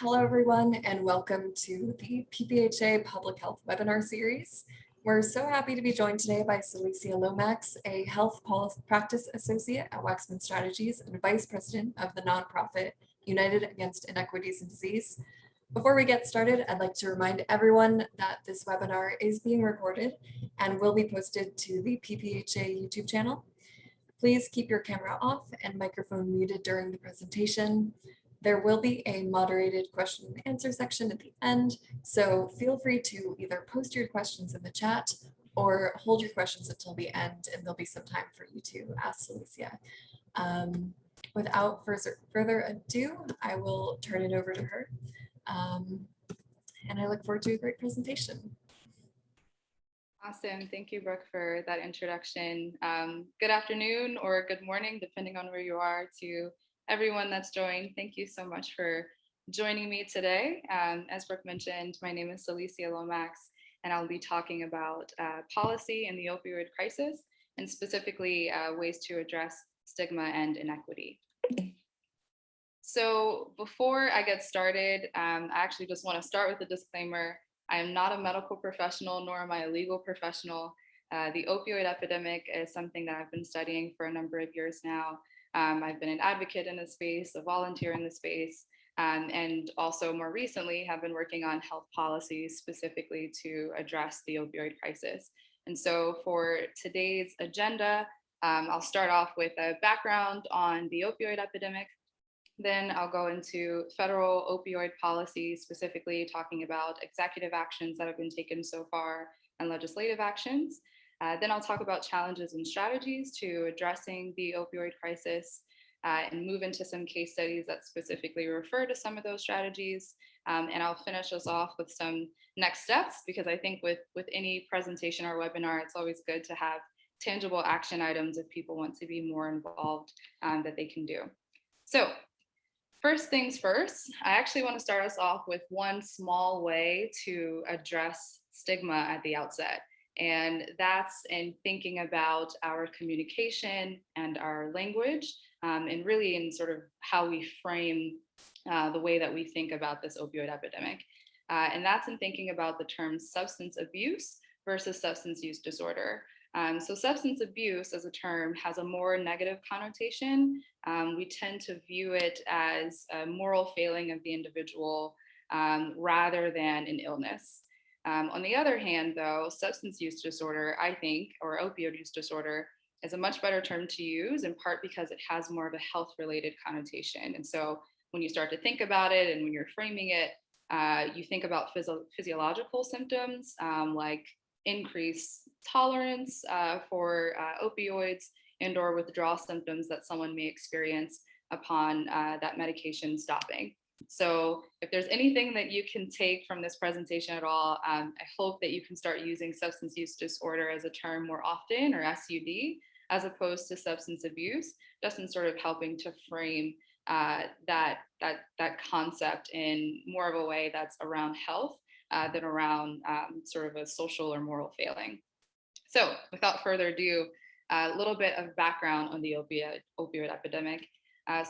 Hello, everyone, and welcome to the PPHA Public Health Webinar Series. We're so happy to be joined today by Celicia Lomax, a Health Policy Practice Associate at Waxman Strategies and Vice President of the nonprofit United Against Inequities and Disease. Before we get started, I'd like to remind everyone that this webinar is being recorded and will be posted to the PPHA YouTube channel. Please keep your camera off and microphone muted during the presentation. There will be a moderated question and answer section at the end, so feel free to either post your questions in the chat or hold your questions until the end, and there'll be some time for you to ask Celicia. Without further ado, I will turn it over to her, and I look forward to a great presentation. Awesome. Thank you, Brooke, for that introduction. Good afternoon or good morning, depending on where you are, to everyone that's joined. Thank you so much for joining me today. As Brooke mentioned, my name is Celicia Lomax, and I'll be talking about policy in the opioid crisis, and specifically ways to address stigma and inequity. So before I get started, I actually just want to start with a disclaimer. I am not a medical professional, nor am I a legal professional. The opioid epidemic is something that I've been studying for a number of years now. I've been an advocate in the space, a volunteer in the space, and also more recently have been working on health policies specifically to address the opioid crisis. And so for today's agenda, I'll start off with a background on the opioid epidemic. Then I'll go into federal opioid policy, specifically talking about executive actions that have been taken so far and legislative actions. Then I'll talk about challenges and strategies to addressing the opioid crisis and move into some case studies that specifically refer to some of those strategies. And I'll finish us off with some next steps, because I think with any presentation or webinar, it's always good to have tangible action items if people want to be more involved that they can do. So first things first, I actually want to start us off with one small way to address stigma at the outset. And that's in thinking about our communication and our language, and really in sort of how we frame the way that we think about this opioid epidemic. And that's in thinking about the term substance abuse versus substance use disorder. So substance abuse as a term has a more negative connotation. We tend to view it as a moral failing of the individual rather than an illness. On the other hand, though, substance use disorder, I think, or opioid use disorder, is a much better term to use, in part because it has more of a health-related connotation. And so when you start to think about it and when you're framing it, you think about physiological symptoms like increased tolerance for opioids and or withdrawal symptoms that someone may experience upon that medication stopping. So if there's anything that you can take from this presentation at all, I hope that you can start using substance use disorder as a term more often, or SUD, as opposed to substance abuse, just in sort of helping to frame that concept in more of a way that's around health than around sort of a social or moral failing. So without further ado, a little bit of background on the opioid epidemic.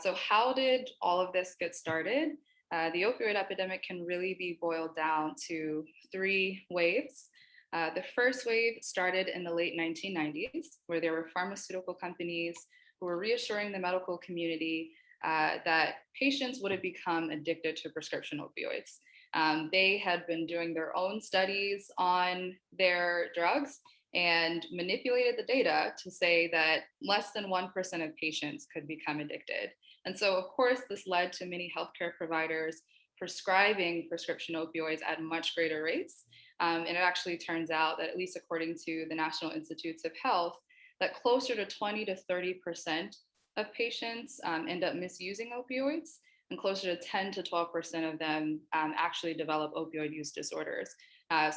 So how did all of this get started? The opioid epidemic can really be boiled down to three waves. The first wave started in the late 1990s, where there were pharmaceutical companies who were reassuring the medical community that patients wouldn't become addicted to prescription opioids. They had been doing their own studies on their drugs and manipulated the data to say that less than 1% of patients could become addicted. And so, of course, this led to many healthcare providers prescribing prescription opioids at much greater rates. And it actually turns out that, at least according to the National Institutes of Health, that closer to 20 to 30% of patients end up misusing opioids, and closer to 10 to 12% of them actually develop opioid use disorders.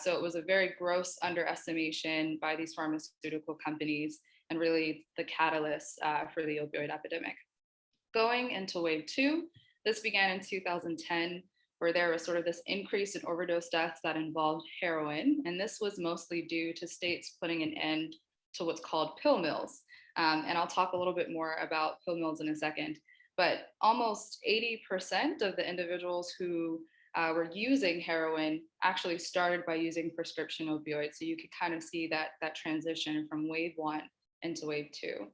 So it was a very gross underestimation by these pharmaceutical companies, and really the catalyst for the opioid epidemic. Going into wave two, this began in 2010, where there was sort of this increase in overdose deaths that involved heroin. And this was mostly due to states putting an end to what's called pill mills. And I'll talk a little bit more about pill mills in a second. but almost 80% of the individuals who were using heroin actually started by using prescription opioids. So you could kind of see that transition from wave one into wave two.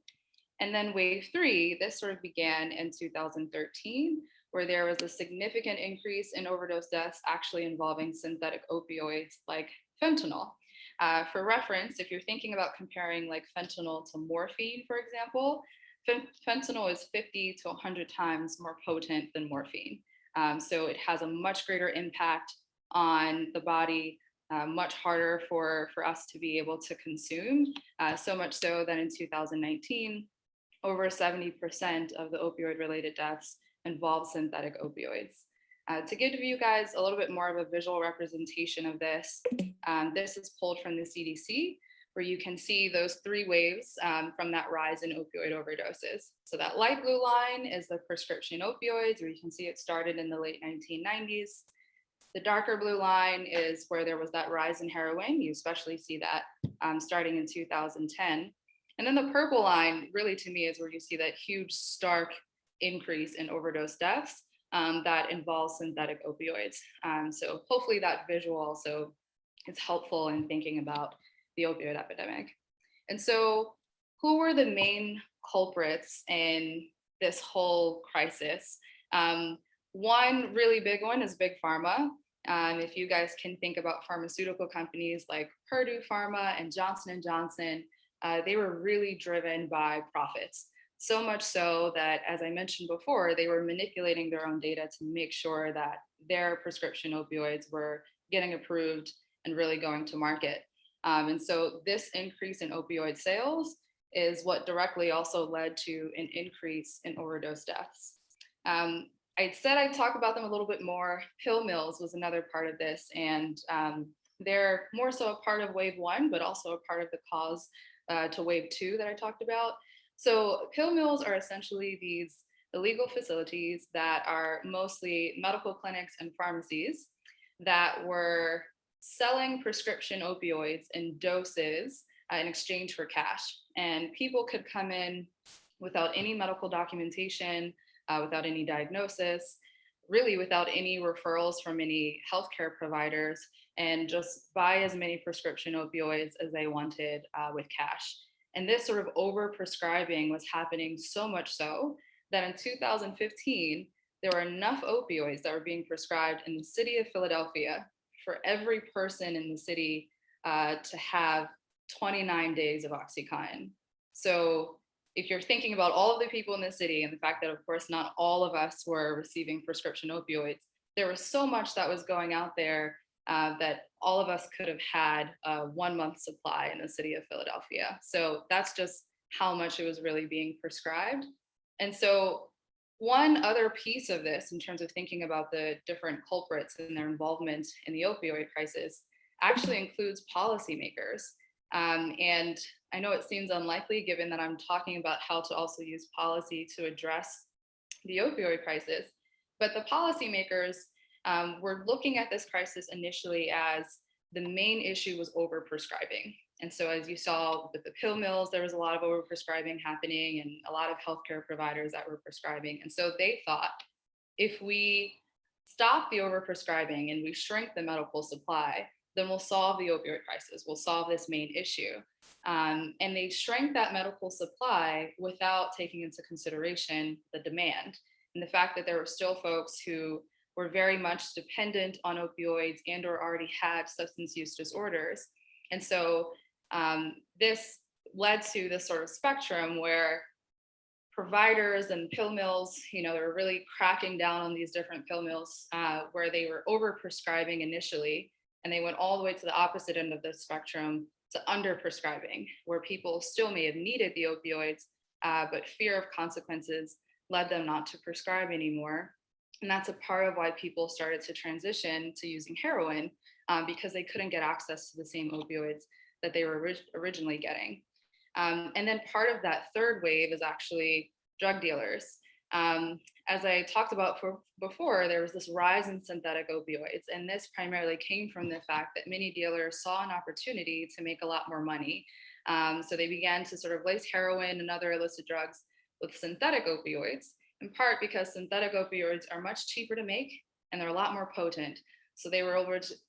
And then wave three, this sort of began in 2013, where there was a significant increase in overdose deaths actually involving synthetic opioids like fentanyl. For reference, if you're thinking about comparing like fentanyl to morphine, for example, fentanyl is 50 to 100 times more potent than morphine. So it has a much greater impact on the body, much harder for us to be able to consume. So much so that in 2019, over 70% of the opioid related deaths involve synthetic opioids. To give you guys a little bit more of a visual representation of this, this is pulled from the CDC, where you can see those three waves from that rise in opioid overdoses. So that light blue line is the prescription opioids, where you can see it started in the late 1990s. The darker blue line is where there was that rise in heroin. You especially see that starting in 2010. And then the purple line really to me is where you see that huge stark increase in overdose deaths that involves synthetic opioids. So hopefully that visual also is helpful in thinking about the opioid epidemic. And so who were the main culprits in this whole crisis? One really big one is big pharma. If you guys can think about pharmaceutical companies like Purdue Pharma and Johnson & Johnson, they were really driven by profits. So much so that, as I mentioned before, they were manipulating their own data to make sure that their prescription opioids were getting approved and really going to market. And so this increase in opioid sales is what directly also led to an increase in overdose deaths. I said I'd talk about them a little bit more. Pill mills was another part of this, and they're more so a part of wave one, but also a part of the cause to wave two that I talked about. So pill mills are essentially these illegal facilities that are mostly medical clinics and pharmacies that were selling prescription opioids in doses in exchange for cash. And people could come in without any medical documentation, without any diagnosis, really without any referrals from any healthcare providers, and just buy as many prescription opioids as they wanted with cash. And this sort of overprescribing was happening so much so that in 2015, there were enough opioids that were being prescribed in the city of Philadelphia for every person in the city to have 29 days of OxyContin. So if you're thinking about all of the people in the city and the fact that, of course, not all of us were receiving prescription opioids, there was so much that was going out there that all of us could have had a 1 month supply in the city of Philadelphia. So that's just how much it was really being prescribed. And so one other piece of this, in terms of thinking about the different culprits and their involvement in the opioid crisis, actually includes policymakers. And I know it seems unlikely given that I'm talking about how to also use policy to address the opioid crisis, but the policymakers were looking at this crisis initially as the main issue was overprescribing. And so as you saw with the pill mills, there was a lot of overprescribing happening and a lot of healthcare providers that were prescribing. And so they thought, if we stop the overprescribing and we shrink the medical supply, then we'll solve the opioid crisis. We'll solve this main issue. And they shrank that medical supply without taking into consideration the demand and the fact that there were still folks who were very much dependent on opioids and or already had substance use disorders. And so this led to this sort of spectrum where providers and pill mills, they were really cracking down on these different pill mills where they were overprescribing initially, and they went all the way to the opposite end of the spectrum to underprescribing, where people still may have needed the opioids, but fear of consequences led them not to prescribe anymore. And that's a part of why people started to transition to using heroin because they couldn't get access to the same opioids that they were originally getting. And then part of that third wave is actually drug dealers. As I talked about before, there was this rise in synthetic opioids, and this primarily came from the fact that many dealers saw an opportunity to make a lot more money. So they began to sort of lace heroin and other illicit drugs with synthetic opioids. in part because synthetic opioids are much cheaper to make and they're a lot more potent. So they were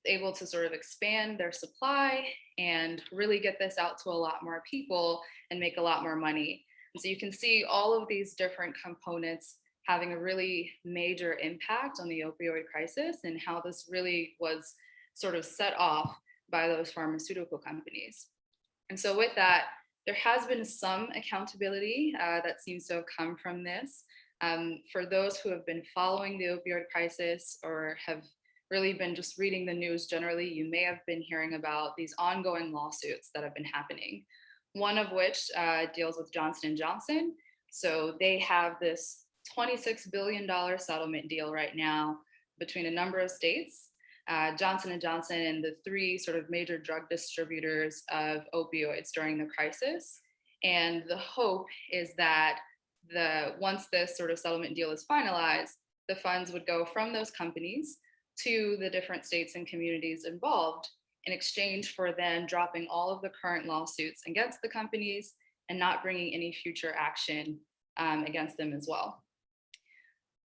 able to sort of expand their supply and really get this out to a lot more people and make a lot more money. And so you can see all of these different components having a really major impact on the opioid crisis and how this really was sort of set off by those pharmaceutical companies. And so, with that, there has been some accountability that seems to have come from this. For those who have been following the opioid crisis or have really been just reading the news generally, you may have been hearing about these ongoing lawsuits that have been happening. One of which deals with Johnson and Johnson. So they have this $26 billion settlement deal right now between a number of states, Johnson and Johnson and the three sort of major drug distributors of opioids during the crisis. And the hope is that once this sort of settlement deal is finalized, the funds would go from those companies to the different states and communities involved in exchange for then dropping all of the current lawsuits against the companies and not bringing any future action against them as well.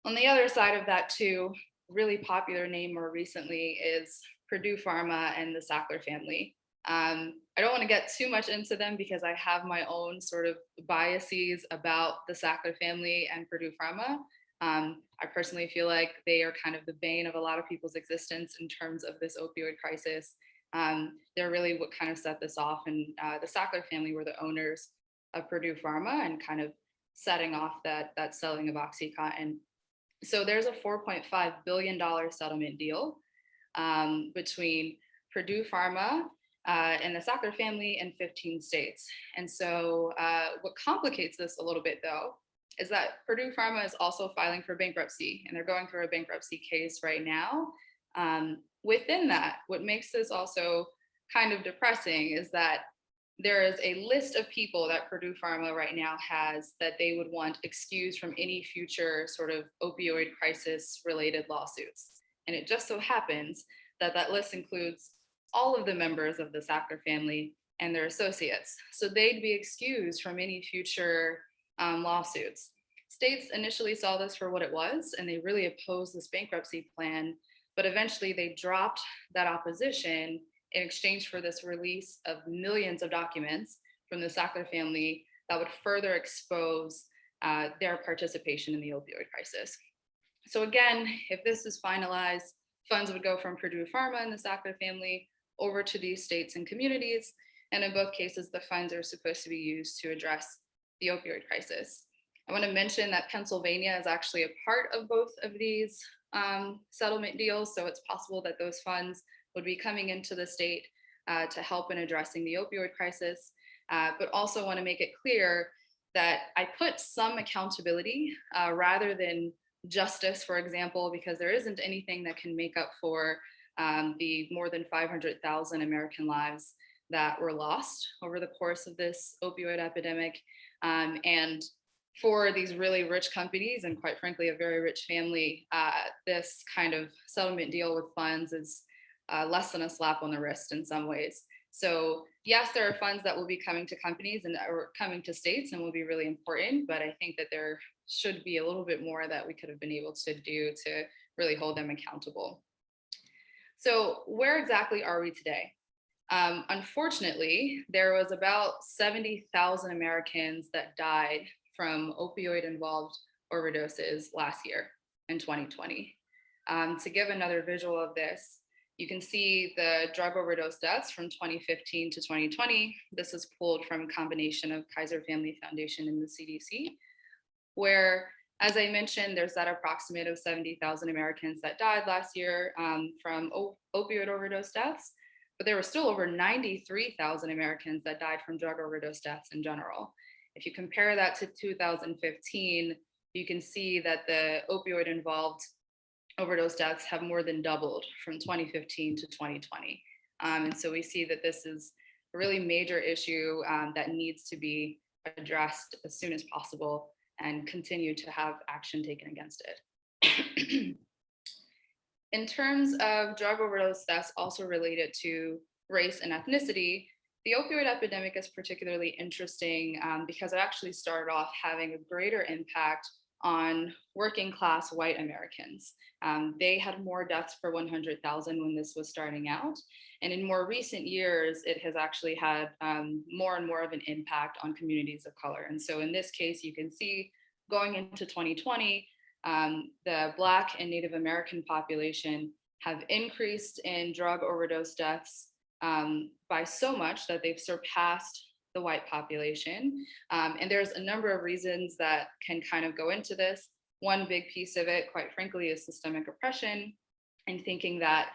On the other side of that, too, really popular name more recently is Purdue Pharma and the Sackler family. I don't want to get too much into them because I have my own sort of biases about the Sackler family and Purdue Pharma. I personally feel like they are kind of the bane of a lot of people's existence in terms of this opioid crisis. They're really what kind of set this off, and the Sackler family were the owners of Purdue Pharma and kind of setting off that selling of OxyContin. So there's a $4.5 billion settlement deal between Purdue Pharma and the Sackler family in 15 states. And so what complicates this a little bit, though, is that Purdue Pharma is also filing for bankruptcy, and they're going through a bankruptcy case right now. Within that, what makes this also kind of depressing is that there is a list of people that Purdue Pharma right now has that they would want excused from any future sort of opioid crisis related lawsuits. And it just so happens that that list includes all of the members of the Sackler family and their associates. So they'd be excused from any future lawsuits. States initially saw this for what it was, and they really opposed this bankruptcy plan, but eventually they dropped that opposition in exchange for this release of millions of documents from the Sackler family that would further expose their participation in the opioid crisis. So again, if this is finalized, funds would go from Purdue Pharma and the Sackler family over to these states and communities. And in both cases, the funds are supposed to be used to address the opioid crisis. I want to mention that Pennsylvania is actually a part of both of these settlement deals. So it's possible that those funds would be coming into the state to help in addressing the opioid crisis. But also want to make it clear that I put some accountability rather than justice, for example, because there isn't anything that can make up for the more than 500,000 American lives that were lost over the course of this opioid epidemic. And for these really rich companies and quite frankly, a very rich family, this kind of settlement deal with funds is less than a slap on the wrist in some ways. So yes, there are funds that will be coming to companies and or coming to states and will be really important, but I think that there should be a little bit more that we could have been able to do to really hold them accountable. So where exactly are we today? Unfortunately, there was about 70,000 Americans that died from opioid-involved overdoses last year in 2020. To give another visual of this, you can see the drug overdose deaths from 2015 to 2020. This is pulled from a combination of Kaiser Family Foundation and the CDC, where, as I mentioned, there's that approximate of 70,000 Americans that died last year from opioid overdose deaths, but there were still over 93,000 Americans that died from drug overdose deaths in general. If you compare that to 2015, you can see that the opioid involved overdose deaths have more than doubled from 2015 to 2020. And so we see that this is a really major issue that needs to be addressed as soon as possible and continue to have action taken against it. In terms of drug overdose deaths also related to race and ethnicity, the opioid epidemic is particularly interesting because it actually started off having a greater impact on working class white Americans. They had more deaths per 100,000 when this was starting out. And in more recent years, it has actually had more and more of an impact on communities of color. And so in this case, you can see going into 2020, the Black and Native American population have increased in drug overdose deaths by so much that they've surpassed the white population. And there's a number of reasons that can kind of go into this. One big piece of it, quite frankly, is systemic oppression and thinking that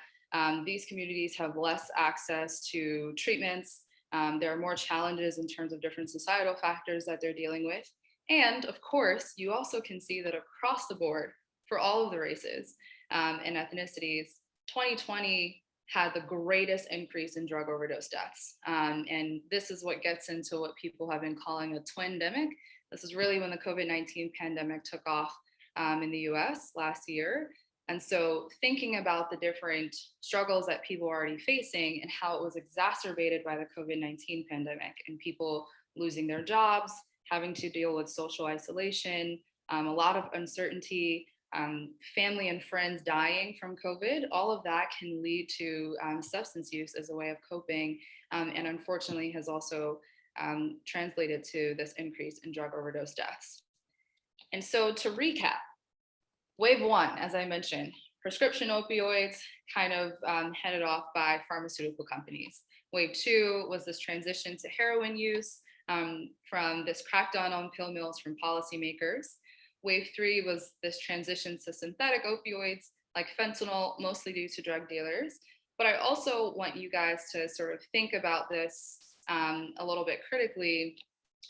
these communities have less access to treatments. There are more challenges in terms of different societal factors that they're dealing with. And of course, you also can see that across the board for all of the races and ethnicities, 2020 had the greatest increase in drug overdose deaths. And this is what gets into what people have been calling a twindemic. This is really when the COVID-19 pandemic took off in the US last year. And so thinking about the different struggles that people are already facing and how it was exacerbated by the COVID-19 pandemic and people losing their jobs, having to deal with social isolation, a lot of uncertainty, family and friends dying from COVID, all of that can lead to substance use as a way of coping, and unfortunately has also translated to this increase in drug overdose deaths. And so to recap, wave one, as I mentioned, prescription opioids kind of headed off by pharmaceutical companies. Wave two was this transition to heroin use from this crackdown on pill mills from policymakers. Wave three was this transition to synthetic opioids like fentanyl, mostly due to drug dealers. But I also want you guys to sort of think about this a little bit critically,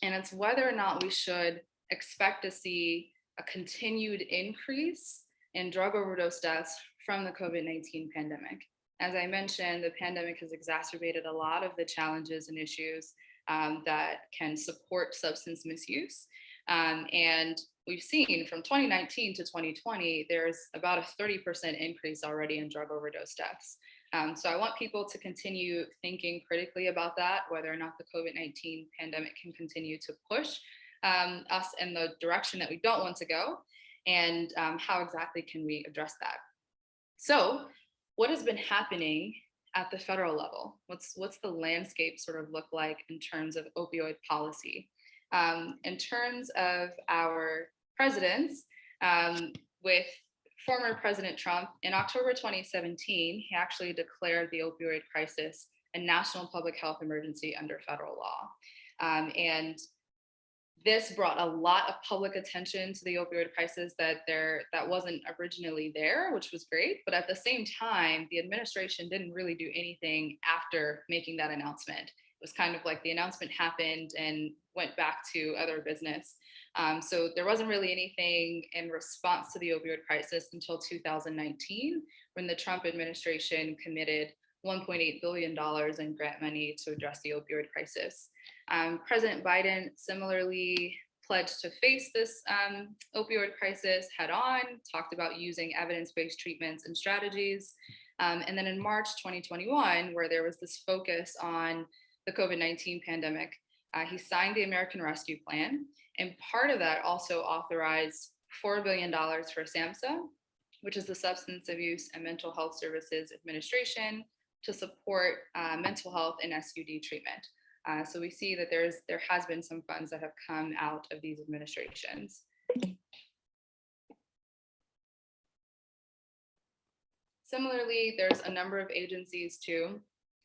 and it's whether or not we should expect to see a continued increase in drug overdose deaths from the COVID-19 pandemic. As I mentioned, the pandemic has exacerbated a lot of the challenges and issues that can support substance misuse. And we've seen from 2019 to 2020, there's about a 30% increase already in drug overdose deaths. So I want people to continue thinking critically about that, whether or not the COVID-19 pandemic can continue to push us in the direction that we don't want to go, and how exactly can we address that. So what has been happening at the federal level? What's the landscape sort of look like in terms of opioid policy? In terms of our presidents, with former President Trump, in October 2017, he actually declared the opioid crisis a national public health emergency under federal law. And this brought a lot of public attention to the opioid crisis that wasn't originally there, which was great. But at the same time, the administration didn't really do anything after making that announcement. It was kind of like the announcement happened and went back to other business. So there wasn't really anything in response to the opioid crisis until 2019, when the Trump administration committed $1.8 billion in grant money to address the opioid crisis. President Biden similarly pledged to face this opioid crisis head on, talked about using evidence-based treatments and strategies. And then in March 2021, where there was this focus on the COVID-19 pandemic, he signed the American Rescue Plan. And part of that also authorized $4 billion for SAMHSA, which is the Substance Abuse and Mental Health Services Administration, to support mental health and SUD treatment. So we see that there has been some funds that have come out of these administrations. Similarly, there's a number of agencies too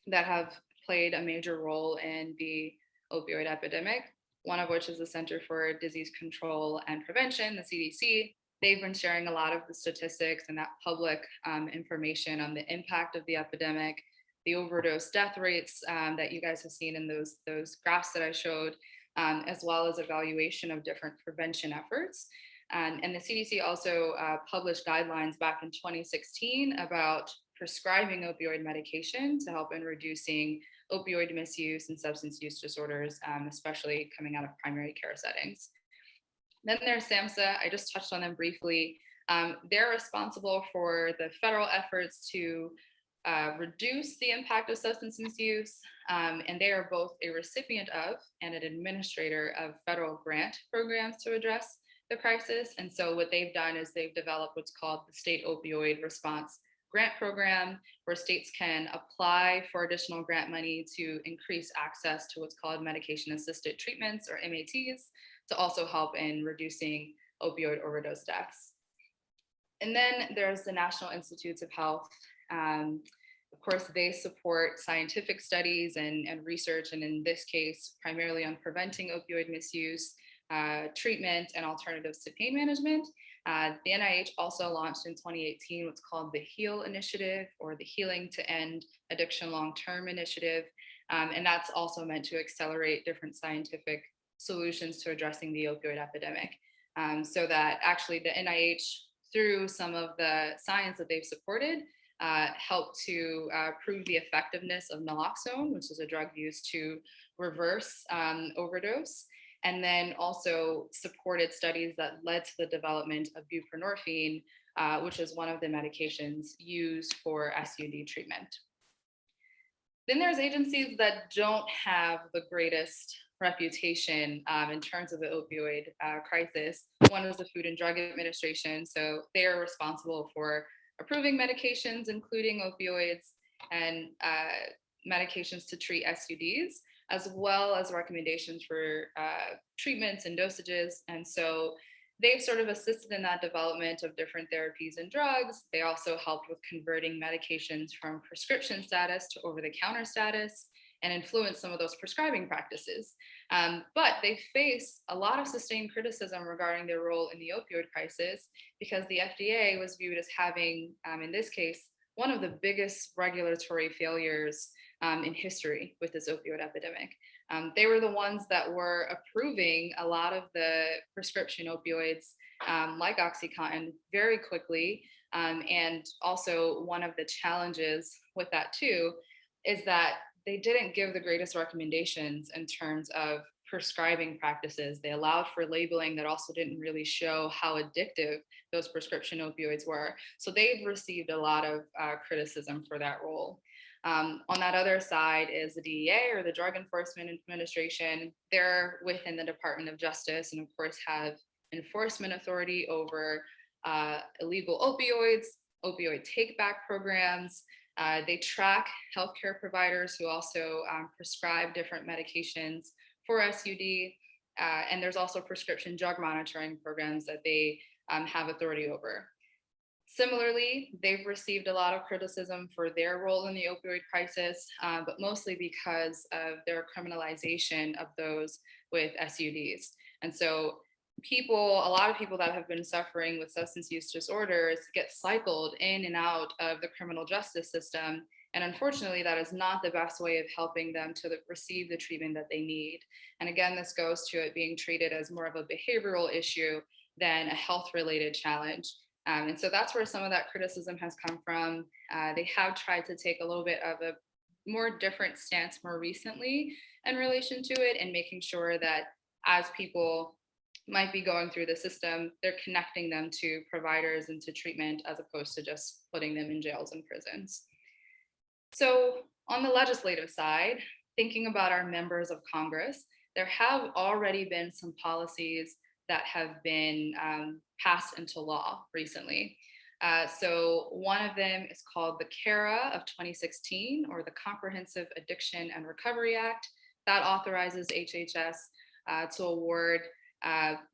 that have played a major role in the opioid epidemic, one of which is the Center for Disease Control and Prevention, the CDC. They've been sharing a lot of the statistics and that public information on the impact of the epidemic, the overdose death rates that you guys have seen in those graphs that I showed, as well as evaluation of different prevention efforts. And the CDC also published guidelines back in 2016 about prescribing opioid medication to help in reducing opioid misuse and substance use disorders, especially coming out of primary care settings. Then there's SAMHSA. I just touched on them briefly. They're responsible for the federal efforts to reduce the impact of substance misuse, and they are both a recipient of and an administrator of federal grant programs to address the crisis. And so what they've done is they've developed what's called the State Opioid Response Grant Program, where states can apply for additional grant money to increase access to what's called medication assisted treatments or MATs to also help in reducing opioid overdose deaths. And then there's the National Institutes of Health. Of course, they support scientific studies and research, and in this case, primarily on preventing opioid misuse, treatment, and alternatives to pain management. The NIH also launched in 2018 what's called the HEAL Initiative, or the Healing to End Addiction Long-Term Initiative. And that's also meant to accelerate different scientific solutions to addressing the opioid epidemic. So that actually the NIH, through some of the science that they've supported, helped to prove the effectiveness of naloxone, which is a drug used to reverse overdose, and then also supported studies that led to the development of buprenorphine, which is one of the medications used for SUD treatment. Then there's agencies that don't have the greatest reputation in terms of the opioid crisis. One is the Food and Drug Administration. So they are responsible for approving medications, including opioids and medications to treat SUDs, as well as recommendations for treatments and dosages. And so they've sort of assisted in that development of different therapies and drugs. They also helped with converting medications from prescription status to over-the-counter status and influence some of those prescribing practices. But they face a lot of sustained criticism regarding their role in the opioid crisis because the FDA was viewed as having, in this case, one of the biggest regulatory failures in history with this opioid epidemic. They were the ones that were approving a lot of the prescription opioids like OxyContin very quickly. And also one of the challenges with that too is that they didn't give the greatest recommendations in terms of prescribing practices. They allowed for labeling that also didn't really show how addictive those prescription opioids were. So they've received a lot of criticism for that role. On that other side is the DEA, or the Drug Enforcement Administration. They're within the Department of Justice and of course have enforcement authority over illegal opioids, opioid take-back programs. They track healthcare providers who also prescribe different medications for SUD. And there's also prescription drug monitoring programs that they have authority over. Similarly, they've received a lot of criticism for their role in the opioid crisis, but mostly because of their criminalization of those with SUDs. And so a lot of people that have been suffering with substance use disorders get cycled in and out of the criminal justice system. And unfortunately, that is not the best way of helping them to receive the treatment that they need. And again, this goes to it being treated as more of a behavioral issue than a health-related challenge. And so that's where some of that criticism has come from. They have tried to take a little bit of a more different stance more recently in relation to it, and making sure that as people might be going through the system, they're connecting them to providers and to treatment as opposed to just putting them in jails and prisons. So on the legislative side, thinking about our members of Congress, there have already been some policies that have been passed into law recently. So one of them is called the CARA of 2016, or the Comprehensive Addiction and Recovery Act. That authorizes HHS to award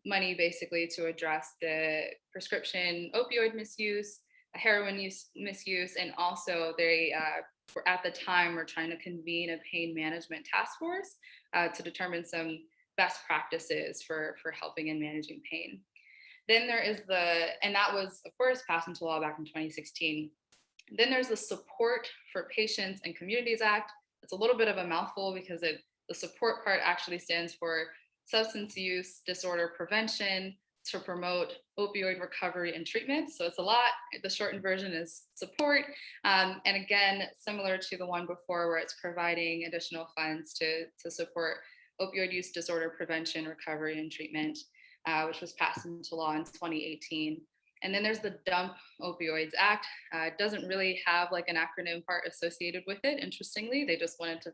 money basically to address the prescription opioid misuse, heroin misuse, and also they at the time were trying to convene a pain management task force to determine some best practices for helping and managing pain. Then there is and that was of course passed into law back in 2016. Then there's the Support for Patients and Communities Act. It's a little bit of a mouthful because the support part actually stands for substance use disorder prevention to promote opioid recovery and treatment. So it's a lot. The shortened version is support. And again, similar to the one before where it's providing additional funds to support opioid use disorder prevention, recovery, and treatment, which was passed into law in 2018. And then there's the Dump Opioids Act. It doesn't really have like an acronym part associated with it. Interestingly, they just wanted to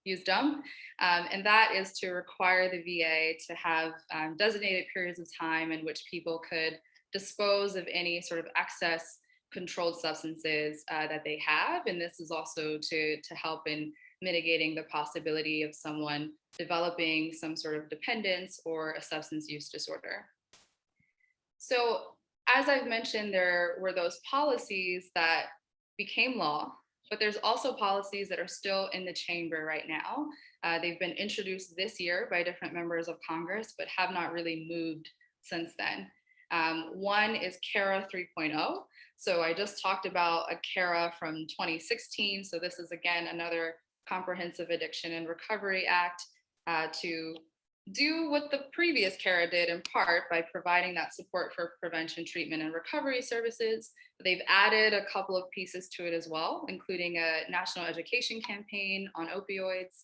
use dumb. And that is to require the VA to have designated periods of time in which people could dispose of any sort of excess controlled substances that they have. And this is also to help in mitigating the possibility of someone developing some sort of dependence or a substance use disorder. So, as I've mentioned, there were those policies that became law, but there's also policies that are still in the chamber right now. They've been introduced this year by different members of Congress, but have not really moved since then. One is CARA 3.0. So I just talked about a CARA from 2016. So this is again another Comprehensive Addiction and Recovery Act to do what the previous CARA did in part by providing that support for prevention, treatment, and recovery services. They've added a couple of pieces to it as well, including a national education campaign on opioids,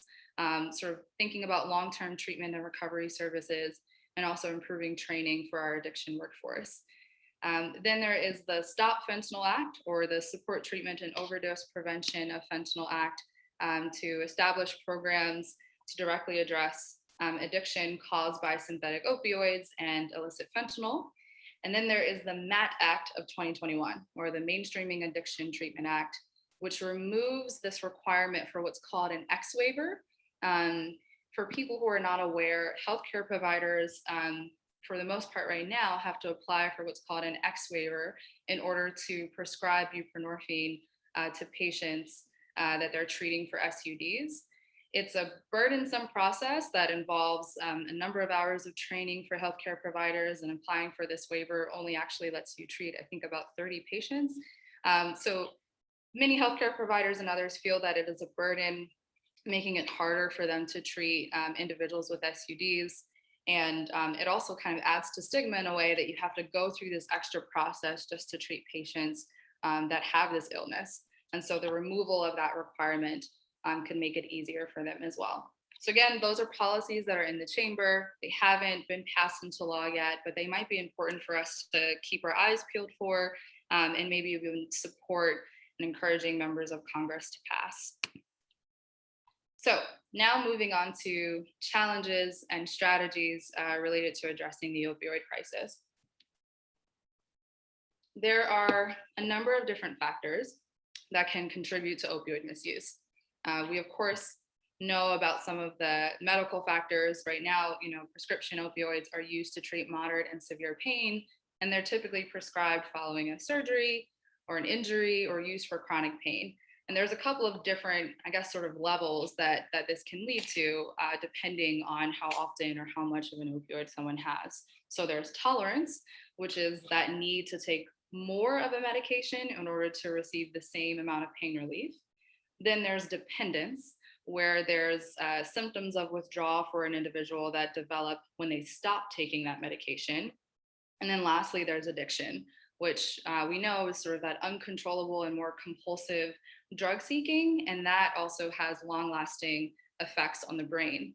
sort of thinking about long-term treatment and recovery services, and also improving training for our addiction workforce. Then there is the Stop Fentanyl Act, or the Support Treatment and Overdose Prevention of Fentanyl Act, to establish programs to directly address addiction caused by synthetic opioids and illicit fentanyl. And then there is the MAT Act of 2021, or the Mainstreaming Addiction Treatment Act, which removes this requirement for what's called an X waiver. For people who are not aware, healthcare providers, for the most part right now, have to apply for what's called an X waiver in order to prescribe buprenorphine to patients that they're treating for SUDs. It's a burdensome process that involves a number of hours of training for healthcare providers, and applying for this waiver only actually lets you treat, I think, about 30 patients. So many healthcare providers and others feel that it is a burden, making it harder for them to treat individuals with SUDs. And it also kind of adds to stigma in a way that you have to go through this extra process just to treat patients that have this illness. And so the removal of that requirement can make it easier for them as well. So again, those are policies that are in the chamber. They haven't been passed into law yet, but they might be important for us to keep our eyes peeled for, and maybe even support in encouraging members of Congress to pass. So now moving on to challenges and strategies related to addressing the opioid crisis. There are a number of different factors that can contribute to opioid misuse. We, of course, know about some of the medical factors. Right now, prescription opioids are used to treat moderate and severe pain, and they're typically prescribed following a surgery or an injury or used for chronic pain. And there's a couple of different, I guess, sort of levels that this can lead to, depending on how often or how much of an opioid someone has. So there's tolerance, which is that need to take more of a medication in order to receive the same amount of pain relief. Then there's dependence, where there's symptoms of withdrawal for an individual that develop when they stop taking that medication. And then lastly, there's addiction, which we know is sort of that uncontrollable and more compulsive drug seeking, and that also has long-lasting effects on the brain.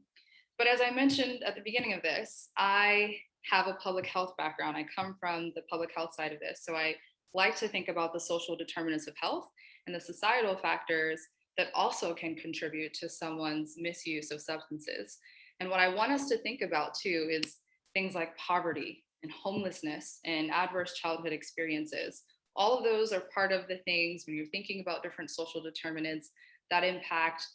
But as I mentioned at the beginning of this, I have a public health background. I come from the public health side of this. So I like to think about the social determinants of health and the societal factors that also can contribute to someone's misuse of substances. And what I want us to think about too is things like poverty and homelessness and adverse childhood experiences. All of those are part of the things when you're thinking about different social determinants that impact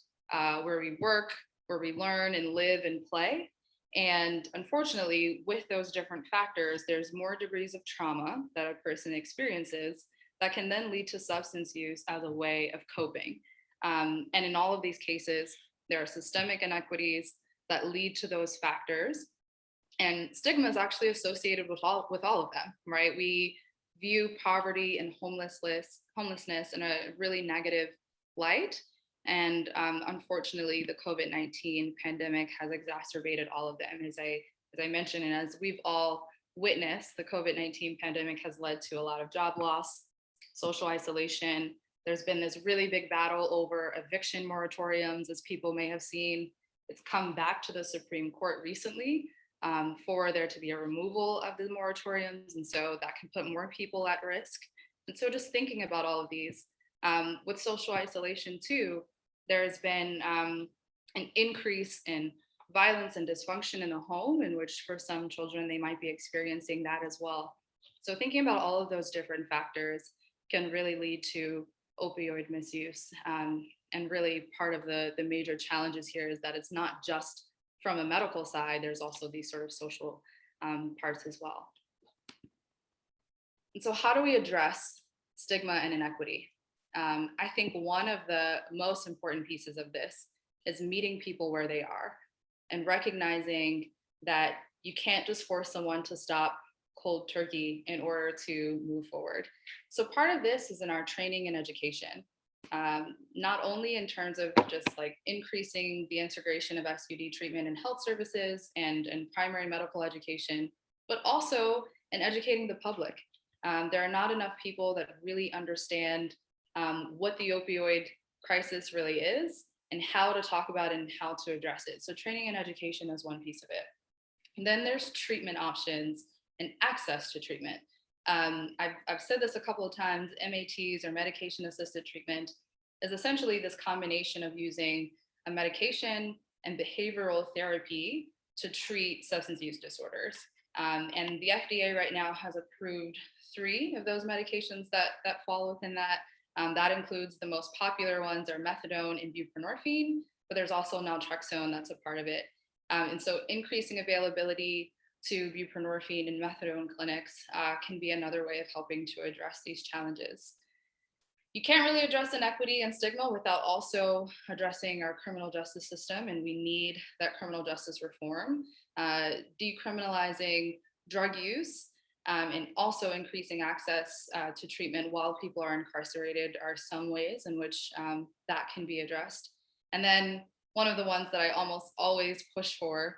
where we work, where we learn and live and play. And unfortunately, with those different factors, there's more degrees of trauma that a person experiences that can then lead to substance use as a way of coping. And in all of these cases, there are systemic inequities that lead to those factors. And stigma is actually associated with all of them, right? We view poverty and homelessness in a really negative light. And unfortunately, the COVID-19 pandemic has exacerbated all of them. As I mentioned, and as we've all witnessed, the COVID-19 pandemic has led to a lot of job loss, social isolation. There's been this really big battle over eviction moratoriums, as people may have seen. It's come back to the Supreme Court recently for there to be a removal of the moratoriums. And so that can put more people at risk. And so just thinking about all of these, with social isolation too, there's been an increase in violence and dysfunction in the home, in which for some children, they might be experiencing that as well. So thinking about all of those different factors can really lead to opioid misuse. And really part of the major challenges here is that it's not just from a medical side, there's also these sort of social parts as well. And so how do we address stigma and inequity? I think one of the most important pieces of this is meeting people where they are and recognizing that you can't just force someone to stop cold turkey in order to move forward. So part of this is in our training and education, not only in terms of just like increasing the integration of SUD treatment and health services and primary medical education, but also in educating the public. There are not enough people that really understand what the opioid crisis really is and how to talk about it and how to address it. So training and education is one piece of it. And then there's treatment options and access to treatment. I've said this a couple of times, MATs or medication assisted treatment is essentially this combination of using a medication and behavioral therapy to treat substance use disorders. And the FDA right now has approved 3 of those medications that fall within that. That includes the most popular ones are methadone and buprenorphine, but there's also naltrexone that's a part of it. And so increasing availability to buprenorphine and methadone clinics can be another way of helping to address these challenges. You can't really address inequity and stigma without also addressing our criminal justice system, and we need that criminal justice reform, decriminalizing drug use, and also increasing access to treatment while people are incarcerated are some ways in which that can be addressed. And then one of the ones that I almost always push for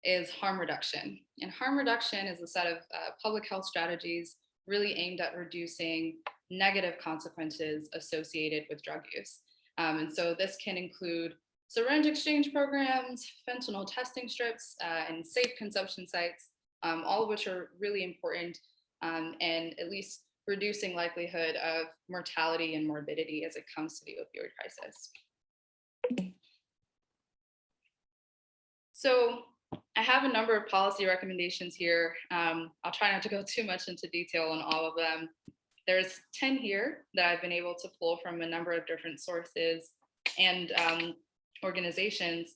is harm reduction. And harm reduction is a set of public health strategies really aimed at reducing negative consequences associated with drug use. And so this can include syringe exchange programs, fentanyl testing strips, and safe consumption sites, all of which are really important and at least reducing likelihood of mortality and morbidity as it comes to the opioid crisis. So I have a number of policy recommendations here. I'll try not to go too much into detail on all of them. There's 10 here that I've been able to pull from a number of different sources and organizations,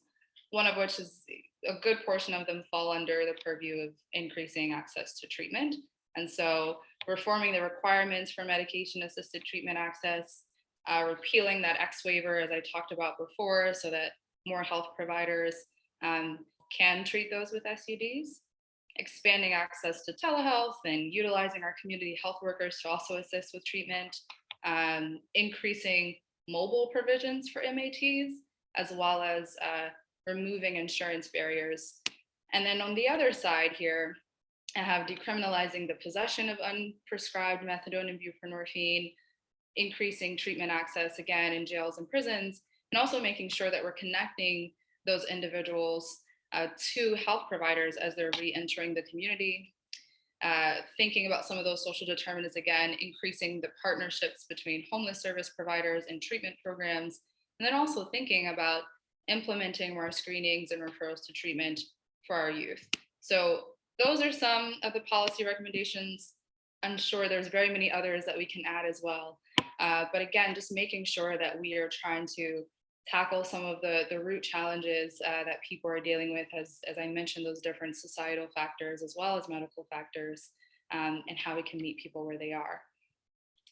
one of which is a good portion of them fall under the purview of increasing access to treatment. And so reforming the requirements for medication-assisted treatment access, repealing that X waiver, as I talked about before, so that more health providers can treat those with SUDs, expanding access to telehealth and utilizing our community health workers to also assist with treatment, increasing mobile provisions for MATs, as well as removing insurance barriers. And then on the other side here, I have decriminalizing the possession of unprescribed methadone and buprenorphine, increasing treatment access again in jails and prisons, and also making sure that we're connecting those individuals to health providers as they're re-entering the community. Thinking about some of those social determinants again, increasing the partnerships between homeless service providers and treatment programs, and then also thinking about implementing more screenings and referrals to treatment for our youth. So those are some of the policy recommendations. I'm sure there's very many others that we can add as well. But again, just making sure that we are trying to tackle some of the root challenges that people are dealing with, as I mentioned, those different societal factors as well as medical factors, and how we can meet people where they are.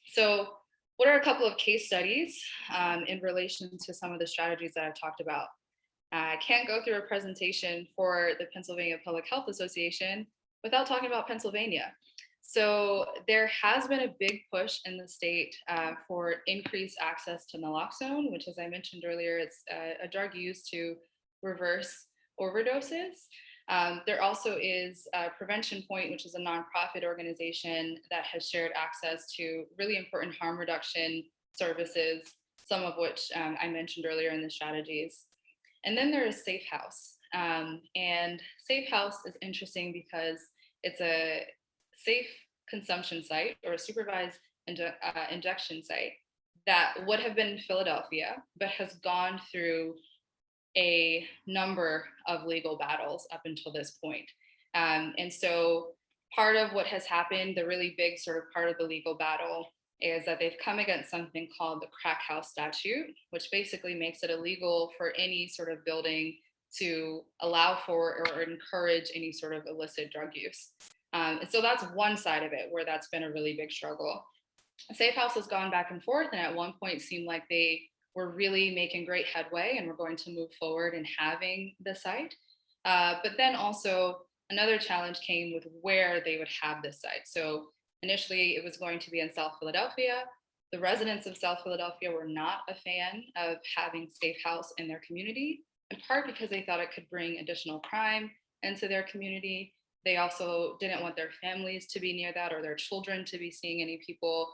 So what are a couple of case studies in relation to some of the strategies that I've talked about? I can't go through a presentation for the Pennsylvania Public Health Association without talking about Pennsylvania. So there has been a big push in the state for increased access to naloxone, which, as I mentioned earlier, it's a drug used to reverse overdoses. There also is Prevention Point, which is a nonprofit organization that has shared access to really important harm reduction services, some of which I mentioned earlier in the strategies. And then there is Safe House. And Safe House is interesting because it's a safe consumption site or a supervised injection site that would have been in Philadelphia, but has gone through a number of legal battles up until this point. And so part of what has happened, the really big sort of part of the legal battle, is that they've come against something called the crack house statute, which basically makes it illegal for any sort of building to allow for or encourage any sort of illicit drug use. And so that's one side of it where that's been a really big struggle. Safe House has gone back and forth, and at one point seemed like they were really making great headway and were going to move forward in having the site. But then also another challenge came with where they would have this site. So initially, it was going to be in South Philadelphia. The residents of South Philadelphia were not a fan of having Safe House in their community, in part because they thought it could bring additional crime into their community. They also didn't want their families to be near that or their children to be seeing any people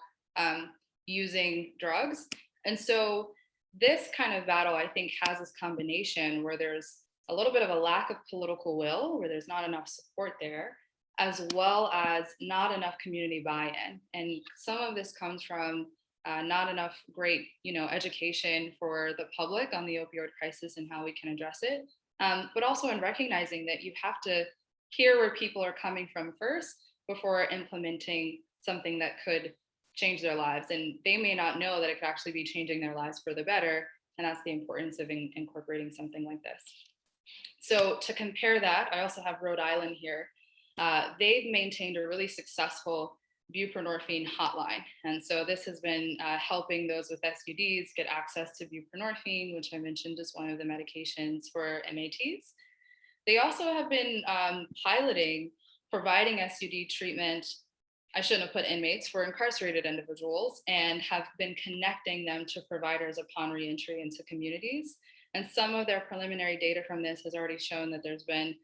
using drugs. And so this kind of battle, I think, has this combination where there's a little bit of a lack of political will, where there's not enough support there, as well as not enough community buy-in. And some of this comes from not enough great, education for the public on the opioid crisis and how we can address it, but also in recognizing that you have to hear where people are coming from first before implementing something that could change their lives. And they may not know that it could actually be changing their lives for the better. And that's the importance of incorporating something like this. So to compare that, I also have Rhode Island here. They've maintained a really successful buprenorphine hotline. And so this has been helping those with SUDs get access to buprenorphine, which I mentioned is one of the medications for MATs. They also have been piloting providing SUD treatment. I shouldn't have put inmates, for incarcerated individuals, and have been connecting them to providers upon reentry into communities. And some of their preliminary data from this has already shown that there's been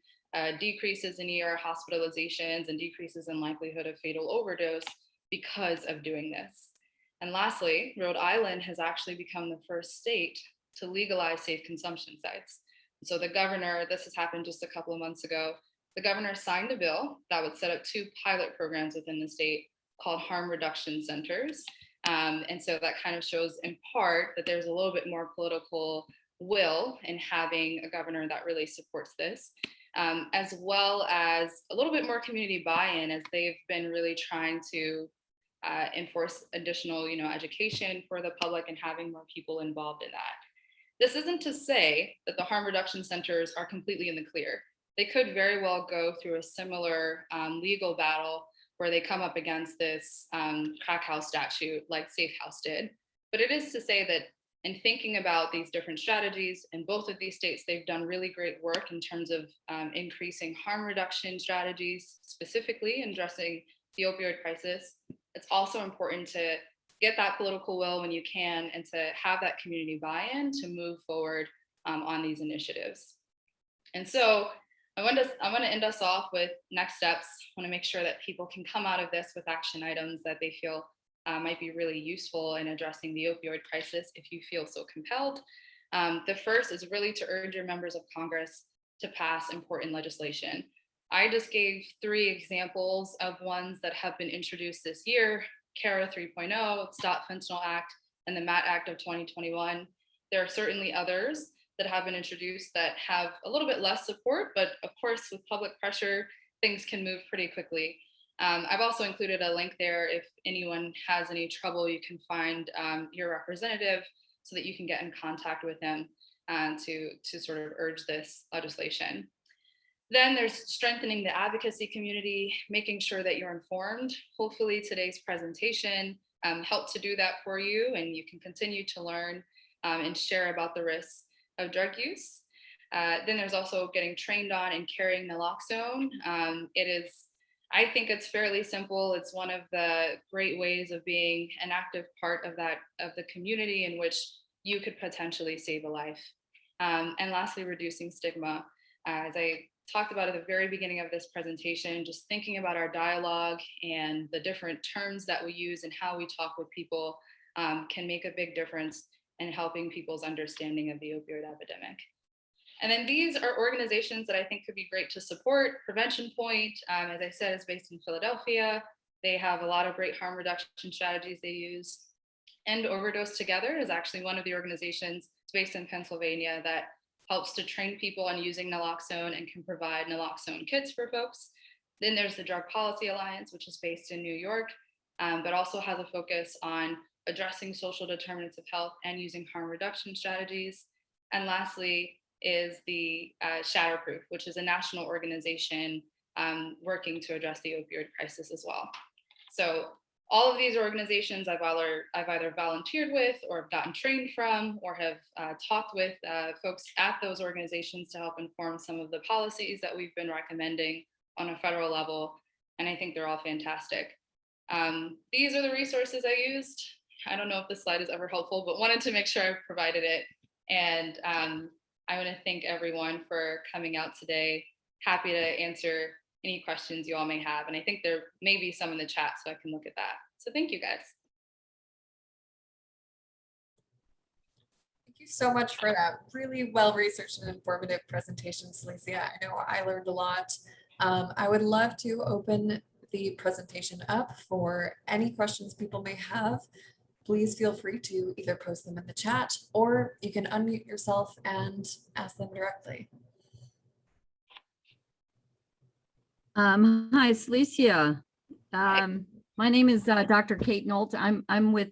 decreases in ER hospitalizations and decreases in likelihood of fatal overdose because of doing this. And lastly, Rhode Island has actually become the first state to legalize safe consumption sites. So the governor, this has happened just a couple of months ago, the governor signed a bill that would set up 2 pilot programs within the state called harm reduction centers. And so that kind of shows in part that there's a little bit more political will in having a governor that really supports this, as well as a little bit more community buy-in as they've been really trying to enforce additional, education for the public and having more people involved in that. This isn't to say that the harm reduction centers are completely in the clear. They could very well go through a similar legal battle where they come up against this crack house statute like Safe House did. But it is to say that in thinking about these different strategies in both of these states, they've done really great work in terms of increasing harm reduction strategies, specifically in addressing the opioid crisis. It's also important to get that political will when you can and to have that community buy-in to move forward on these initiatives. And so I want to end us off with next steps. I want to make sure that people can come out of this with action items that they feel might be really useful in addressing the opioid crisis if you feel so compelled. The first is really to urge your members of Congress to pass important legislation. I just gave 3 examples of ones that have been introduced this year: CARA 3.0, Stop Fentanyl Act, and the MAT Act of 2021. There are certainly others that have been introduced that have a little bit less support, but of course, with public pressure, things can move pretty quickly. I've also included a link there. If anyone has any trouble, you can find your representative so that you can get in contact with them to sort of urge this legislation. Then there's strengthening the advocacy community, making sure that you're informed. Hopefully today's presentation helped to do that for you, and you can continue to learn and share about the risks of drug use. Then there's also getting trained on and carrying naloxone. I think it's fairly simple. It's one of the great ways of being an active part of the community in which you could potentially save a life. And lastly, reducing stigma. As I talked about at the very beginning of this presentation, just thinking about our dialogue and the different terms that we use and how we talk with people can make a big difference in helping people's understanding of the opioid epidemic. And then these are organizations that I think could be great to support. Prevention Point, as I said, is based in Philadelphia. They have a lot of great harm reduction strategies they use. End Overdose Together is actually one of the organizations. It's based in Pennsylvania that helps to train people on using naloxone and can provide naloxone kits for folks. Then there's the Drug Policy Alliance, which is based in New York, but also has a focus on addressing social determinants of health and using harm reduction strategies. And lastly is the Shatterproof, which is a national organization working to address the opioid crisis as well. So all of these organizations I've either volunteered with or have gotten trained from or have talked with folks at those organizations to help inform some of the policies that we've been recommending on a federal level. And I think they're all fantastic. These are the resources I used. I don't know if this slide is ever helpful, but wanted to make sure I provided it. And I want to thank everyone for coming out today. Happy to answer any questions you all may have. And I think there may be some in the chat, so I can look at that. So thank you, guys. Thank you so much for that really well-researched and informative presentation, Celicia. I know I learned a lot. I would love to open the presentation up for any questions people may have. Please feel free to either post them in the chat or you can unmute yourself and ask them directly. Hi, Celicia. My name is Dr. Kate Nolt. I'm with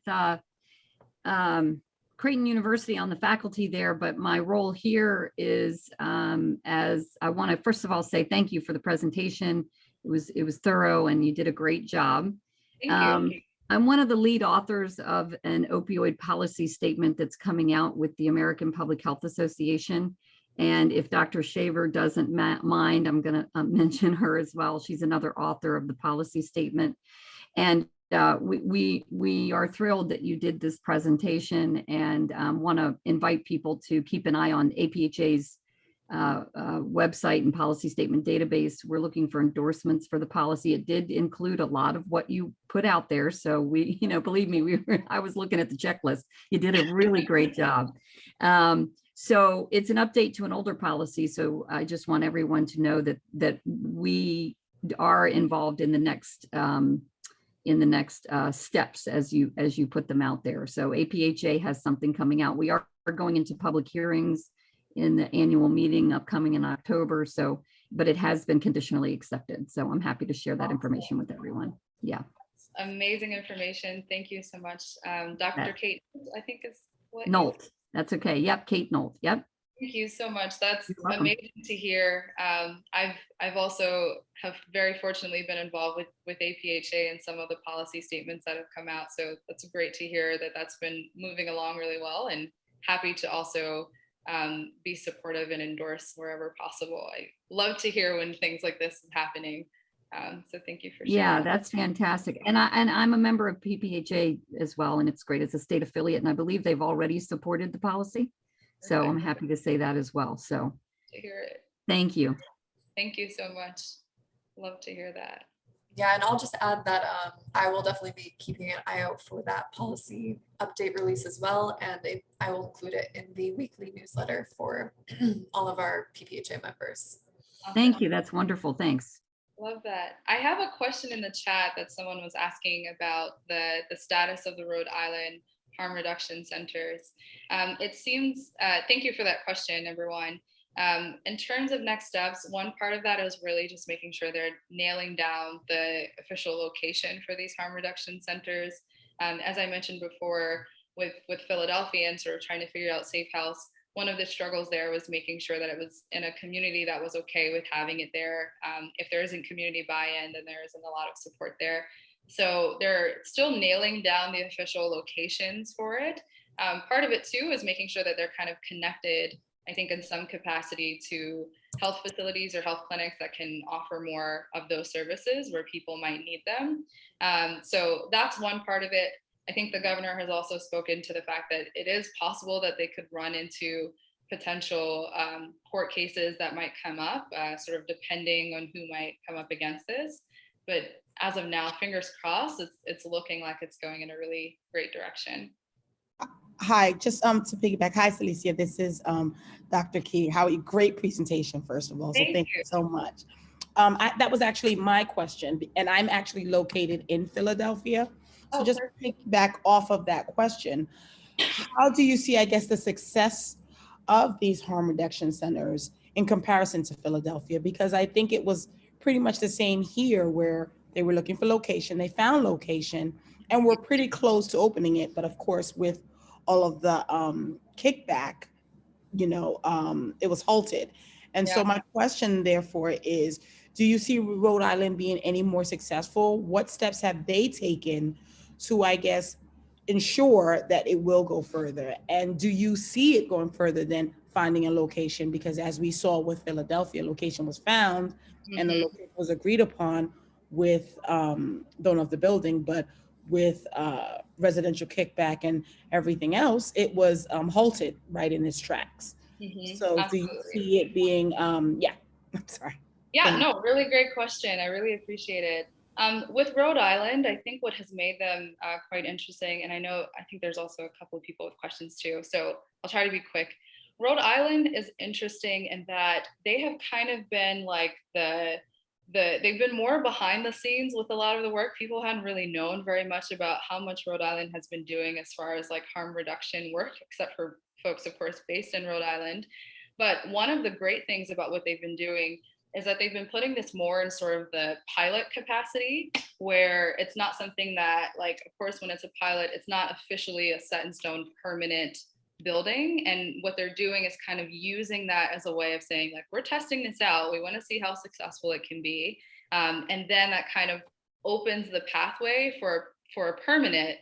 Creighton University on the faculty there, but my role here is as I want to first of all say thank you for the presentation. It was thorough and you did a great job. Thank you. I'm one of the lead authors of an opioid policy statement that's coming out with the American Public Health Association. And if Dr. Shaver doesn't mind, I'm going to mention her as well. She's another author of the policy statement. And we are thrilled that you did this presentation and want to invite people to keep an eye on APHA's website and policy statement database. We're looking for endorsements for the policy. It did include a lot of what you put out there. So we, believe me, I was looking at the checklist. You did a really great job. So it's an update to an older policy. So I just want everyone to know that we are involved in the next steps as you put them out there. So APHA has something coming out. We are going into public hearings in the annual meeting upcoming in October. So, but it has been conditionally accepted. So I'm happy to share that information with everyone. Yeah. Amazing information. Thank you so much. Dr. Kate, I think is what? Nolt. That's okay. Yep. Kate Nolt. Yep. Thank you so much. That's amazing to hear. I've also have very fortunately been involved with APHA and some of the policy statements that have come out. So that's great to hear that that's been moving along really well, and happy to also be supportive and endorse wherever possible. I love to hear when things like this is happening. So thank you for sharing. Yeah, that's fantastic. And I'm a member of PPHA as well, and it's great. It's a state affiliate, and I believe they've already supported the policy. So I'm happy to say that as well. So to hear it. Thank you. Thank you so much. Love to hear that. Yeah, and I'll just add that I will definitely be keeping an eye out for that policy update release as well. And I will include it in the weekly newsletter for all of our PPHA members. Awesome. Thank you. That's wonderful. Thanks. Love that. I have a question in the chat that someone was asking about the status of the Rhode Island harm reduction centers. It seems, thank you for that question, everyone. In terms of next steps, one part of that is really just making sure they're nailing down the official location for these harm reduction centers. As I mentioned before, with Philadelphia and sort of trying to figure out safe house, one of the struggles there was making sure that it was in a community that was okay with having it there. If there isn't community buy-in, then there isn't a lot of support there. So they're still nailing down the official locations for it. Part of it too is making sure that they're kind of connected, I think, in some capacity to health facilities or health clinics that can offer more of those services where people might need them. So that's one part of it. I think the governor has also spoken to the fact that it is possible that they could run into potential court cases that might come up, sort of depending on who might come up against this. But as of now, fingers crossed, it's looking like it's going in a really great direction. Hi, just to piggyback. Hi, Celicia. This is Dr. Key. Howie, great presentation, first of all. So thank you so much. That was actually my question, and I'm actually located in Philadelphia. So just piggyback off of that question, how do you see, I guess, the success of these harm reduction centers in comparison to Philadelphia? Because I think it was pretty much the same here, where they were looking for location, they found location, and were pretty close to opening it. But of course, with all of the kickback, it was halted. And so Yeah. my question, therefore, is, do you see Rhode Island being any more successful? What steps have they taken to, I guess, ensure that it will go further? And do you see it going further than finding a location? Because as we saw with Philadelphia, location was found and the location was agreed upon with, don't know if the building, but with residential kickback and everything else, it was halted right in its tracks. So do you Absolutely. see it being, yeah, I'm sorry. Yeah, no, really great question. I really appreciate it. With Rhode Island, I think what has made them quite interesting, and I think there's also a couple of people with questions too, so I'll try to be quick. Rhode Island is interesting in that they have kind of been like they've been more behind the scenes with a lot of the work. People hadn't really known very much about how much Rhode Island has been doing as far as like harm reduction work, except for folks, of course, based in Rhode Island. But one of the great things about what they've been doing is that they've been putting this more in sort of the pilot capacity, where it's not something that, like, of course, when it's a pilot, it's not officially a set in stone permanent building. And what they're doing is kind of using that as a way of saying, like, we're testing this out. We want to see how successful it can be. And then that kind of opens the pathway for a permanent,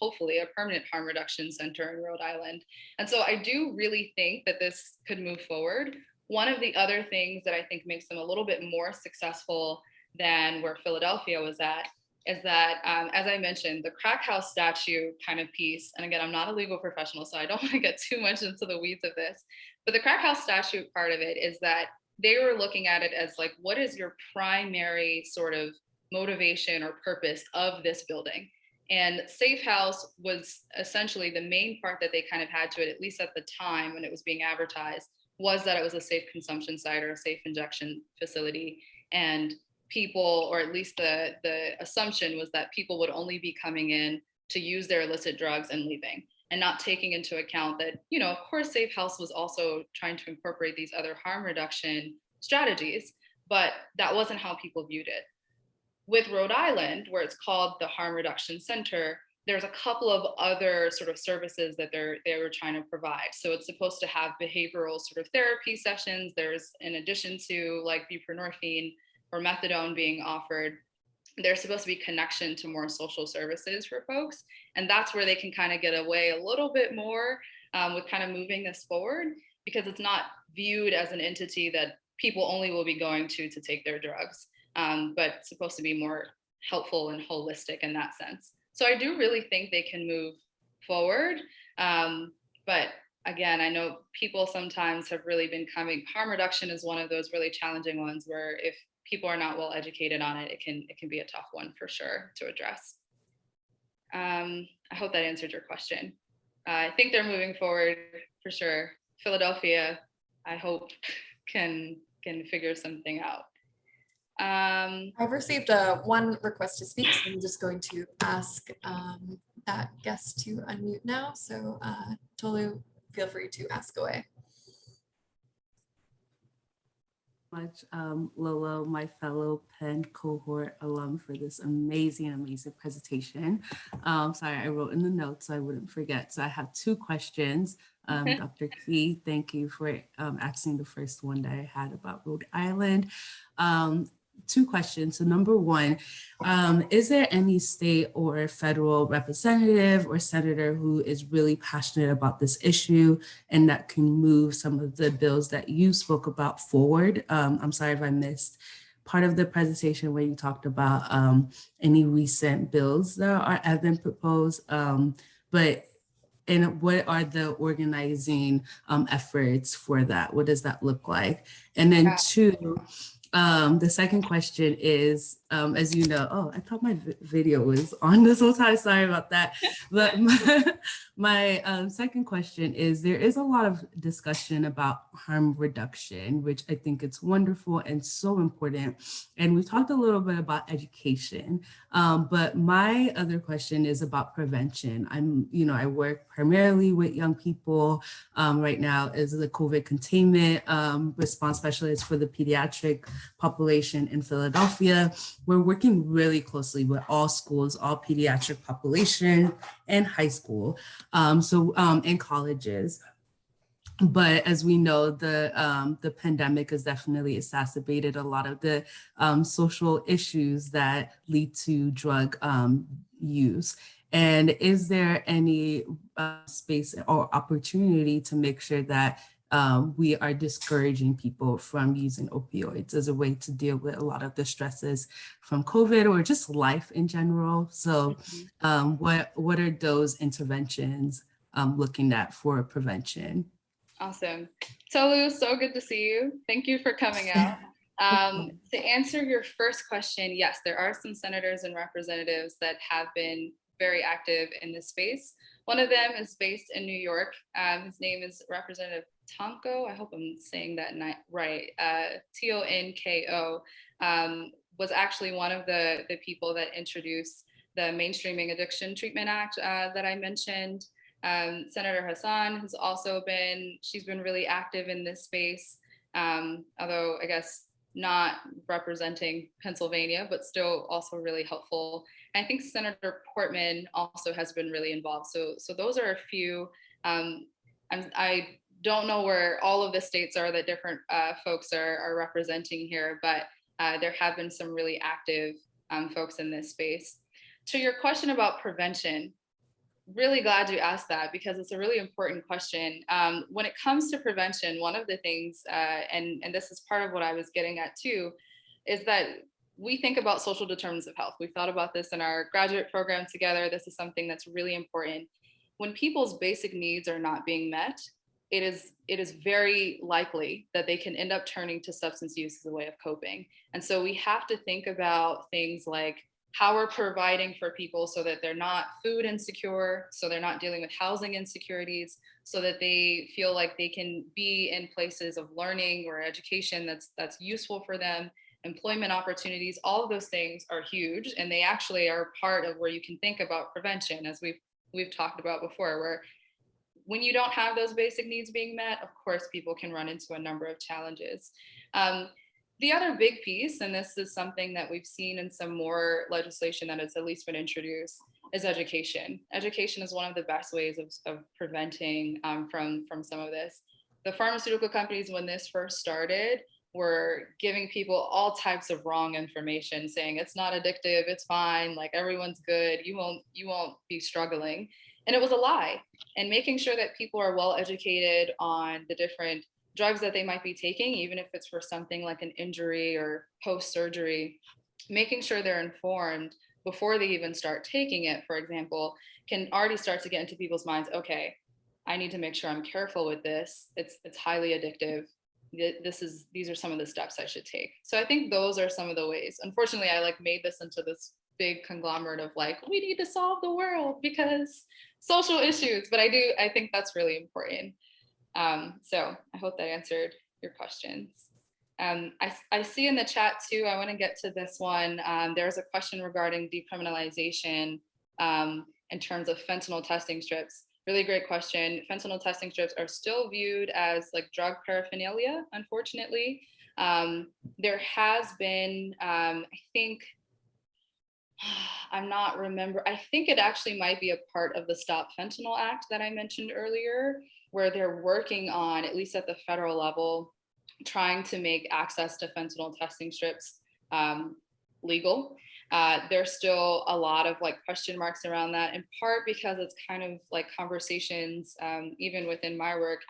hopefully a permanent harm reduction center in Rhode Island. And so I do really think that this could move forward. One of the other things that I think makes them a little bit more successful than where Philadelphia was at is that, as I mentioned, the crack house statute kind of piece, and again, I'm not a legal professional, so I don't want to get too much into the weeds of this, but the crack house statute part of it is that they were looking at it as like, what is your primary sort of motivation or purpose of this building? And safe house was essentially the main part that they kind of had to it, at least at the time when it was being advertised, was that it was a safe consumption site or a safe injection facility. And people, or at least the assumption was that people would only be coming in to use their illicit drugs and leaving, and not taking into account that, of course, Safe House was also trying to incorporate these other harm reduction strategies, but that wasn't how people viewed it. With Rhode Island, where it's called the Harm Reduction Center, there's a couple of other sort of services that they were trying to provide. So it's supposed to have behavioral sort of therapy sessions. There's, in addition to like buprenorphine or methadone being offered, there's supposed to be connection to more social services for folks. And that's where they can kind of get away a little bit more with kind of moving this forward, because it's not viewed as an entity that people only will be going to take their drugs, but it's supposed to be more helpful and holistic in that sense. So I do really think they can move forward. But again, I know people sometimes have really been harm reduction is one of those really challenging ones where if people are not well educated on it, it can be a tough one for sure to address. I hope that answered your question. I think they're moving forward for sure. Philadelphia, I hope, can figure something out. I've received one request to speak, so I'm just going to ask that guest to unmute now. So Tolu, feel free to ask away. Much Lolo, my fellow Penn cohort alum, for this amazing presentation. Sorry, I wrote in the notes so I wouldn't forget. So I have two questions. Dr. Key, thank you for asking the first one that I had about Rhode Island. Two questions. So number one, is there any state or federal representative or senator who is really passionate about this issue and that can move some of the bills that you spoke about forward? I'm sorry if I missed part of the presentation where you talked about any recent bills that have been proposed, and what are the organizing efforts for that? What does that look like? And then two, The second question is, as you know, oh, I thought my video was on this whole time. Sorry about that. But my second question is, there is a lot of discussion about harm reduction, which I think it's wonderful and so important. And we talked a little bit about education, but my other question is about prevention. I work primarily with young people right now as the COVID containment response specialist for the pediatric population in Philadelphia. We're working really closely with all schools, all pediatric population and high school, and colleges. But as we know, the pandemic has definitely exacerbated a lot of the social issues that lead to drug use. And is there any space or opportunity to make sure that we are discouraging people from using opioids as a way to deal with a lot of the stresses from COVID or just life in general? So what are those interventions looking at for prevention? Awesome. Tolu, so good to see you. Thank you for coming out. To answer your first question, yes, there are some senators and representatives that have been very active in this space. One of them is based in New York. His name is Representative Tonko. I hope I'm saying that right. Tonko was actually one of the people that introduced the Mainstreaming Addiction Treatment Act that I mentioned. Senator Hassan has also she's been really active in this space, although I guess not representing Pennsylvania, but still also really helpful. And I think Senator Portman also has been really involved. So those are a few. I don't know where all of the states are that different folks are representing here, but there have been some really active folks in this space. To your question about prevention, really glad you asked that because it's a really important question. When it comes to prevention, one of the things, and this is part of what I was getting at too, is that we think about social determinants of health. We've thought about this in our graduate program together. This is something that's really important. When people's basic needs are not being met, it is very likely that they can end up turning to substance use as a way of coping. And so we have to think about things like how we're providing for people so that they're not food insecure, so they're not dealing with housing insecurities, so that they feel like they can be in places of learning or education that's useful for them, employment opportunities. All of those things are huge, and they actually are part of where you can think about prevention, as we've talked about before, where when you don't have those basic needs being met, of course, people can run into a number of challenges. The other big piece, and this is something that we've seen in some more legislation that has at least been introduced, is education. Education is one of the best ways of preventing from some of this. The pharmaceutical companies, when this first started, were giving people all types of wrong information, saying it's not addictive, it's fine, like everyone's good, you won't be struggling. And it was a lie. And making sure that people are well educated on the different drugs that they might be taking, even if it's for something like an injury or post-surgery, making sure they're informed before they even start taking it, for example, can already start to get into people's minds, okay, I need to make sure I'm careful with this. It's highly addictive. These are some of the steps I should take. So I think those are some of the ways. Unfortunately, I made this into this big conglomerate of we need to solve the world because social issues, but I think that's really important. So I hope that answered your questions. I see in the chat too, I want to get to this one. There's a question regarding decriminalization in terms of fentanyl testing strips. Really great question. Fentanyl testing strips are still viewed as drug paraphernalia, unfortunately. There has been, I think it actually might be a part of the Stop Fentanyl Act that I mentioned earlier, where they're working on, at least at the federal level, trying to make access to fentanyl testing strips legal. There's still a lot of question marks around that, in part because it's kind of conversations, even within my work,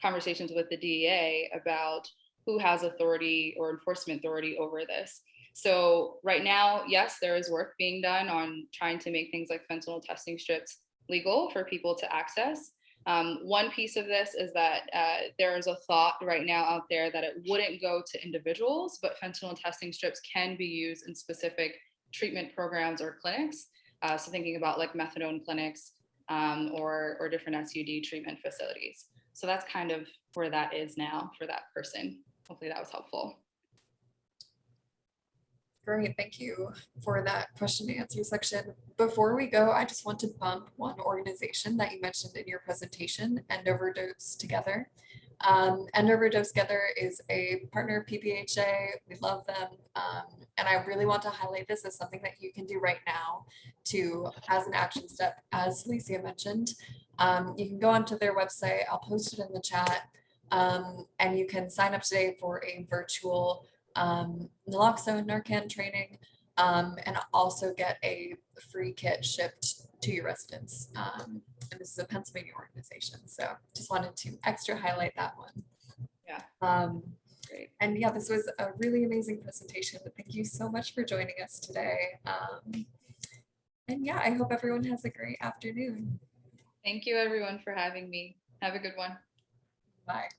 conversations with the DEA about who has authority or enforcement authority over this. So right now, yes, there is work being done on trying to make things like fentanyl testing strips legal for people to access. One piece of this is that there is a thought right now out there that it wouldn't go to individuals, but fentanyl testing strips can be used in specific treatment programs or clinics. So thinking about like methadone clinics or different SUD treatment facilities. So that's kind of where that is now for that person. Hopefully that was helpful. Great, thank you for that question and answer section. Before we go, I just want to bump one organization that you mentioned in your presentation, End Overdose Together. End Overdose Together is a partner of PPHA. We love them. And I really want to highlight this as something that you can do right now as an action step, as Alicia mentioned. You can go onto their website. I'll post it in the chat. And you can sign up today for a virtual naloxone Narcan training, and also get a free kit shipped to your residence. And this is a Pennsylvania organization, so just wanted to extra highlight that one. Yeah. Great. And yeah, this was a really amazing presentation. Thank you so much for joining us today. And yeah, I hope everyone has a great afternoon. Thank you everyone for having me. Have a good one. Bye.